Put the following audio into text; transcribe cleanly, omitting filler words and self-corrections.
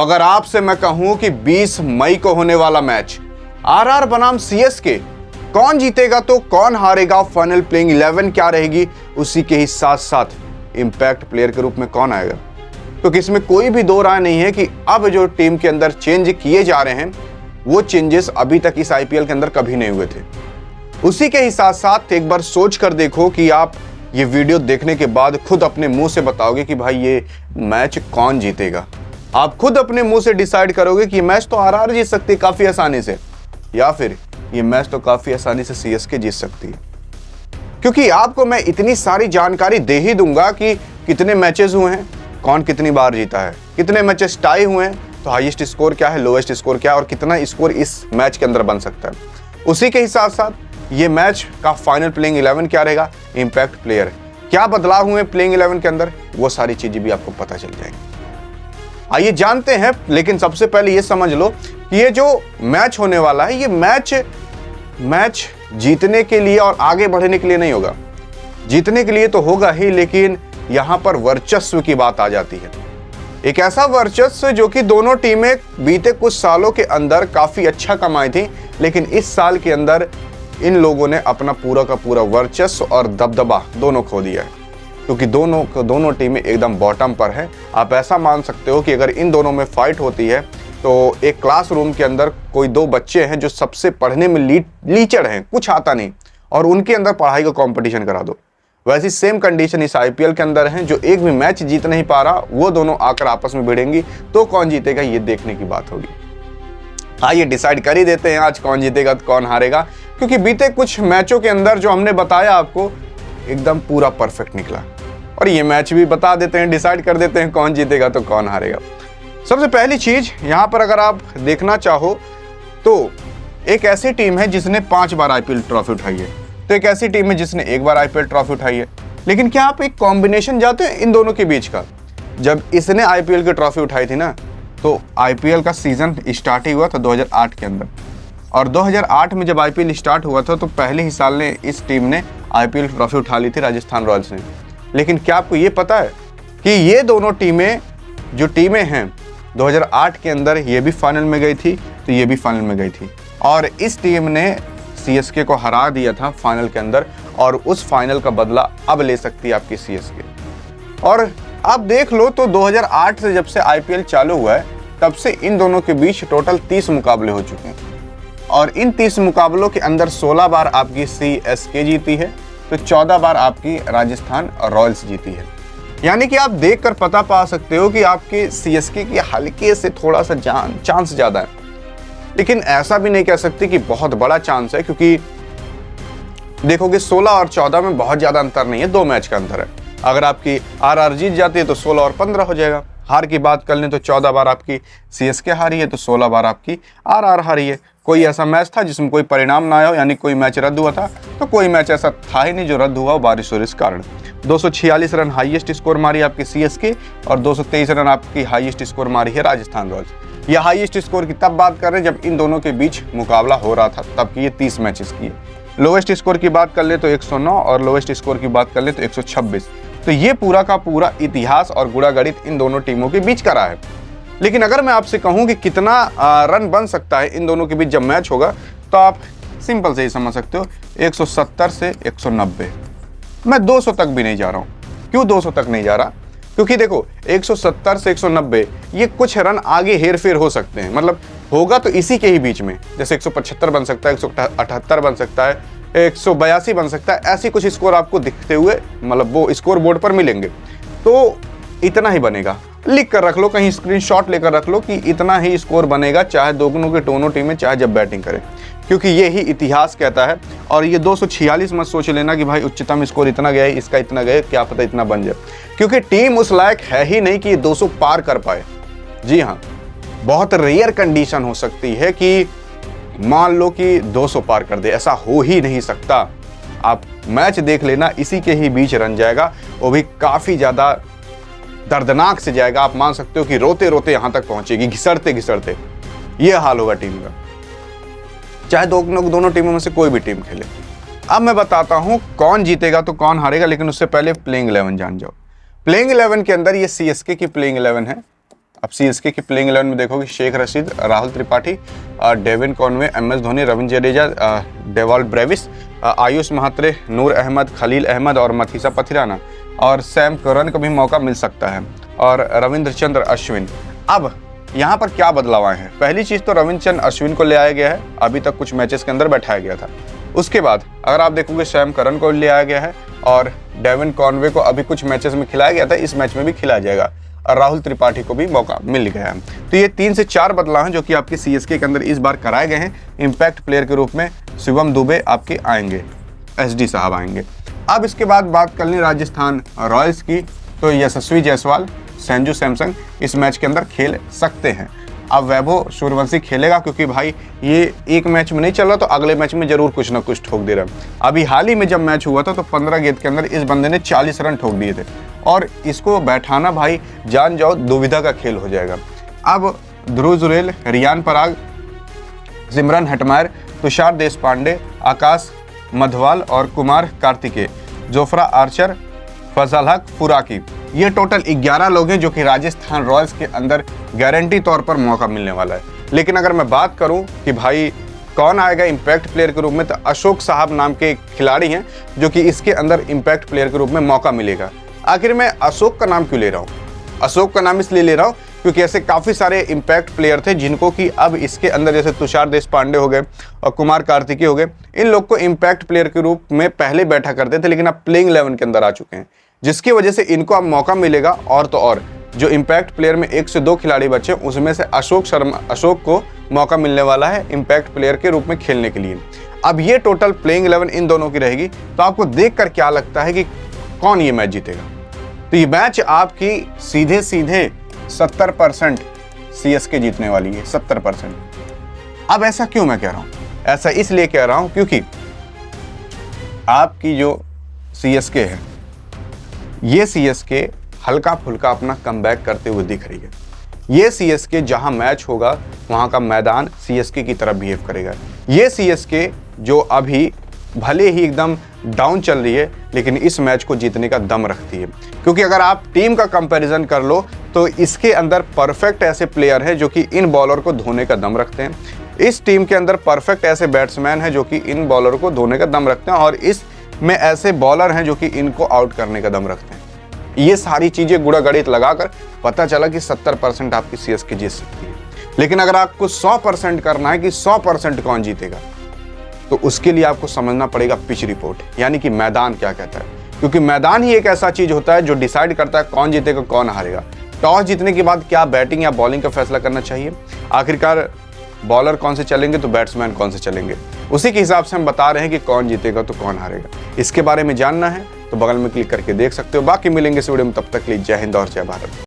अगर आपसे मैं कहूं कि 20 मई को होने वाला मैच आरआर बनाम सीएसके, कौन जीतेगा तो कौन हारेगा, फाइनल प्लेइंग 11 क्या रहेगी, उसी के ही साथ साथ इंपैक्ट प्लेयर के रूप में कौन आएगा, क्योंकि इसमें कोई भी दो राय नहीं है कि अब जो टीम के अंदर चेंज किए जा रहे हैं वो चेंजेस अभी तक इस आईपीएल के अंदर कभी नहीं हुए थे। उसी के ही साथ साथ एक बार सोच कर देखो कि आप ये वीडियो देखने के बाद खुद अपने मुंह से बताओगे कि भाई ये मैच कौन जीतेगा। आप खुद अपने मुंह से डिसाइड करोगे कि ये मैच तो आरआर जीत सकती है काफी आसानी से, या फिर ये मैच तो काफी आसानी से सीएसके जीत सकती है। क्योंकि आपको मैं इतनी सारी जानकारी दे ही दूंगा कि कितने मैचेस हुए हैं, कौन कितनी बार जीता है, कितने मैचेस टाई हुए हैं, तो हाईएस्ट स्कोर क्या है, लोएस्ट स्कोर क्या है, और कितना स्कोर इस मैच के अंदर बन सकता है। उसी के ही साथ साथ ये मैच का फाइनल प्लेइंग 11 क्या रहेगा, इंपैक्ट प्लेयर क्या बदलाव हुए प्लेइंग 11 के अंदर, वो सारी चीजें भी आपको पता चल जाएंगी। आइए जानते हैं, लेकिन सबसे पहले ये समझ लो कि ये जो मैच होने वाला है, ये मैच जीतने के लिए और आगे बढ़ने के लिए नहीं होगा। जीतने के लिए तो होगा ही, लेकिन यहां पर वर्चस्व की बात आ जाती है। एक ऐसा वर्चस्व जो कि दोनों टीमें बीते कुछ सालों के अंदर काफी अच्छा कमाई थी, लेकिन इस साल के अंदर इन लोगों ने अपना पूरा का पूरा वर्चस्व और दबदबा दोनों खो दिया है, क्योंकि दोनों टीमें एकदम बॉटम पर है। आप ऐसा मान सकते हो कि अगर इन दोनों में फाइट होती है तो एक क्लासरूम के अंदर कोई दो बच्चे हैं जो सबसे पढ़ने में लीचड़ हैं, कुछ आता नहीं, और उनके अंदर पढ़ाई का कंपटीशन करा दो। वैसी सेम कंडीशन इस आईपीएल के अंदर है, जो एक भी मैच जीत नहीं पा रहा वो दोनों आकर आपस में भिड़ेंगी, तो कौन जीतेगा ये देखने की बात होगी। आइए डिसाइड कर ही देते हैं आज कौन जीतेगा तो कौन हारेगा, क्योंकि बीते कुछ मैचों के अंदर जो हमने बताया आपको एकदम पूरा परफेक्ट निकला, और ये मैच भी बता देते हैं, डिसाइड कर देते हैं कौन जीतेगा तो कौन हारेगा। सबसे पहली चीज यहां पर अगर आप देखना चाहो तो एक ऐसी टीम है जिसने 5 बार आईपीएल ट्रॉफी उठाई है, तो एक ऐसी टीम है जिसने 1 बार आईपीएल ट्रॉफी उठाई है। लेकिन क्या आप एक कॉम्बिनेशन जानते हैं इन दोनों के बीच का? जब इसने आईपीएल की ट्रॉफी उठाई थी ना, तो आईपीएल का सीजन स्टार्ट ही हुआ था 2008 के अंदर, और 2008 में जब आईपीएल स्टार्ट हुआ था तो पहले ही साल ने इस टीम ने आईपीएल ट्रॉफी उठा ली थी, राजस्थान रॉयल्स ने। लेकिन क्या आपको ये पता है कि ये दोनों टीमें जो टीमें हैं 2008 के अंदर ये भी फाइनल में गई थी, तो ये भी फाइनल में गई थी, और इस टीम ने सीएसके को हरा दिया था फाइनल के अंदर, और उस फाइनल का बदला अब ले सकती है आपकी सीएसके। और आप देख लो तो 2008 से जब से आईपीएल चालू हुआ है तब से इन दोनों के बीच टोटल 30 मुकाबले हो चुके हैं, और इन 30 मुकाबलों के अंदर 16 बार आपकी सीएसके जीती है, तो 14 बार आपकी राजस्थान रॉयल्स जीती है। यानी कि आप देखकर पता पा सकते हो कि आपके सीएसके की हल्के से थोड़ा सा चांस ज्यादा है, लेकिन ऐसा भी नहीं कह सकते कि बहुत बड़ा चांस है, क्योंकि देखोगे 16 और 14 में बहुत ज्यादा अंतर नहीं है, 2 मैच का अंतर है। अगर आपकी आरआर जीत जाती है तो 16 और 15 हो जाएगा। हार की बात कर लें तो 14 बार आपकी सीएसके हारी है, तो 16 बार आपकी आरआर हारी है। कोई ऐसा मैच था जिसमें कोई परिणाम ना आया हो, यानी कोई मैच रद्द हुआ था? तो कोई मैच ऐसा था ही नहीं जो रद्द हुआ बारिश और इस कारण। 246 रन हाईएस्ट स्कोर मारी आपकी सीएसके, और 223 रन आपकी हाईएस्ट स्कोर मारी है राजस्थान रॉयल्स। यह हाईएस्ट स्कोर की तब बात कर रहे हैं जब इन दोनों के बीच मुकाबला हो रहा था, तब की ये 30 मैचेस की है। लोवेस्ट स्कोर की बात कर ले तो 109, और लोवेस्ट स्कोर की बात कर ले तो 126। तो ये पूरा का पूरा इतिहास और गुणागणित इन दोनों टीमों के बीच का रहा है। लेकिन अगर मैं आपसे कहूं कि कितना रन बन सकता है इन दोनों के बीच जब मैच होगा, तो आप सिंपल से ही समझ सकते हो, 170 से 190। मैं 200 तक भी नहीं जा रहा हूं। क्यों 200 तक नहीं जा रहा? क्योंकि देखो 170 से 190 ये कुछ रन आगे हेर फेर हो सकते हैं, मतलब होगा तो इसी के ही बीच में, जैसे 175 बन सकता है, 178 बन सकता है, 182 बन सकता है, ऐसी कुछ स्कोर आपको दिखते हुए मतलब वो स्कोर बोर्ड पर मिलेंगे। तो इतना ही बनेगा, लिख कर रख लो, कहीं स्क्रीनशॉट लेकर रख लो कि इतना ही स्कोर बनेगा, चाहे दोनों टीमें चाहे जब बैटिंग करें, क्योंकि ये ही इतिहास कहता है। और ये 246 मत सोच लेना कि भाई उच्चतम स्कोर इतना गया है, इसका इतना गया, क्या पता इतना बन जाए, क्योंकि टीम उस लायक है ही नहीं कि ये 200 पार कर पाए। जी हाँ, बहुत रेयर कंडीशन हो सकती है कि मान लो कि 200 पार कर दे, ऐसा हो ही नहीं सकता। आप मैच देख लेना, इसी के ही बीच रन जाएगा, वो भी काफी ज्यादा दर्दनाक से जाएगा। आप मान सकते हो कि रोते रोते यहां तक पहुंचेगी, घिसड़ते घिसड़ते ये हाल होगा टीम का, चाहे दोनों टीमों में से कोई भी टीम खेले। अब मैं बताता हूं कौन जीतेगा तो कौन हारेगा, लेकिन उससे पहले प्लेइंग 11 जान जाओ। प्लेइंग 11 के अंदर ये सीएसके की प्लेइंग 11 है। अब सीएसके की प्लेइंग 11 में देखोगे Shaikh Rasheed, Rahul Tripathi, Devon Conway, MS Dhoni, Ravindra Jadeja, Dewald Brevis, Ayush Mhatre, Noor Ahmad, Khaleel Ahmed और मथीसा पथिराना, और सैम करन को भी मौका मिल सकता है, और रविंद्र चंद्र अश्विन। अब यहाँ पर क्या बदलाव आए हैं? पहली चीज़ तो रविंद्र चंद्र अश्विन को ले आया गया है, अभी तक कुछ मैचेस के अंदर बैठाया गया था। उसके बाद अगर आप देखोगे सैम करन को ले आया गया है, और डेविन कॉनवे को अभी कुछ मैचेस में खिलाया गया था, इस मैच में भी खिलाया जाएगा, और राहुल त्रिपाठी को भी मौका मिल गया है। तो ये 3 से 4 बदलाव हैं जो कि आपके सीएसके के अंदर इस बार कराए गए हैं। इम्पैक्ट प्लेयर के रूप में शिवम दुबे आपके आएंगे, एसडी साहब आएंगे। अब इसके बाद बात कर लें राजस्थान रॉयल्स की, तो यशस्वी जायसवाल, संजू सैमसन इस मैच के अंदर खेल सकते हैं। अब वैभव सूर्यवंशी खेलेगा, क्योंकि भाई ये एक मैच में नहीं चल रहा तो अगले मैच में जरूर कुछ ना कुछ ठोक दे रहा है। अभी हाल ही में जब मैच हुआ था तो 15 गेंद के अंदर इस बंदे ने 40 रन ठोक दिए थे, और इसको बैठाना भाई जान जाओ दुविधा का खेल हो जाएगा। अब ध्रुव जुरेल, रियान पराग, सिमरन हेटमायर, तुषार देशपांडे, आकाश मधवाल और कुमार कार्तिकेय, जोफ्रा आर्चर, फजल हक, फुराकी, ये टोटल 11 लोग हैं जो कि राजस्थान रॉयल्स के अंदर गारंटी तौर पर मौका मिलने वाला है। लेकिन अगर मैं बात करूं कि भाई कौन आएगा इम्पैक्ट प्लेयर के रूप में, तो अशोक साहब नाम के खिलाड़ी हैं जो कि इसके अंदर इम्पैक्ट प्लेयर के रूप में मौका मिलेगा। आखिर मैं अशोक का नाम क्यों ले रहा हूँ? अशोक का नाम इसलिए ले रहा हूँ क्योंकि ऐसे काफ़ी सारे इम्पैक्ट प्लेयर थे जिनको कि अब इसके अंदर, जैसे तुषार देशपांडे हो गए और कुमार कार्तिकेय हो गए, इन लोग को इम्पैक्ट प्लेयर के रूप में पहले बैठा करते थे, लेकिन अब प्लेइंग 11 के अंदर आ चुके हैं, जिसकी वजह से इनको अब मौका मिलेगा। और तो और जो इम्पैक्ट प्लेयर में 1 से 2 खिलाड़ी बचे, उसमें से अशोक को मौका मिलने वाला है इम्पैक्ट प्लेयर के रूप में खेलने के लिए। अब ये टोटल प्लेइंग 11 इन दोनों की रहेगी। तो आपको देखकर क्या लगता है कि कौन ये मैच जीतेगा? तो ये मैच आपकी सीधे 70% सीएसके जीतने वाली है, 70%। अब ऐसा क्यों मैं कह रहा हूं? ऐसा इसलिए कह रहा हूं क्योंकि आपकी जो सीएसके है, ये सीएसके हल्का फुल्का अपना कमबैक करते हुए दिख रही है। ये सीएसके जहां मैच होगा वहां का मैदान सीएसके की तरफ बिहेव करेगा। ये सीएसके जो अभी भले ही एकदम डाउन चल रही है, लेकिन इस मैच को जीतने का दम रखती है। क्योंकि अगर आप टीम का कंपैरिजन कर लो तो इसके अंदर परफेक्ट ऐसे प्लेयर हैं जो कि इन बॉलर को धोने का दम रखते हैं। इस टीम के अंदर परफेक्ट ऐसे बैट्समैन हैं जो कि इन बॉलर को धोने का दम रखते हैं, और इसमें ऐसे बॉलर हैं जो कि इनको आउट करने का दम रखते हैं। ये सारी चीजें गुणा गणित लगाकर पता चला कि 70% आपकी सीएसके जीत सकती है। लेकिन अगर आपको 100% करना है कि 100% कौन जीतेगा, तो उसके लिए आपको समझना पड़ेगा पिच रिपोर्ट, यानी कि मैदान क्या कहता है। क्योंकि मैदान ही एक ऐसा चीज होता है जो डिसाइड करता है कौन जीतेगा कौन हारेगा। टॉस जीतने के बाद क्या बैटिंग या बॉलिंग का फैसला करना चाहिए, आखिरकार बॉलर कौन से चलेंगे तो बैट्समैन कौन से चलेंगे, उसी के हिसाब से हम बता रहे हैं कि कौन जीतेगा तो कौन हारेगा। इसके बारे में जानना है तो बगल में क्लिक करके देख सकते हो। बाकी मिलेंगे इस वीडियो में, तब तक के लिए जय हिंद और जय भारत।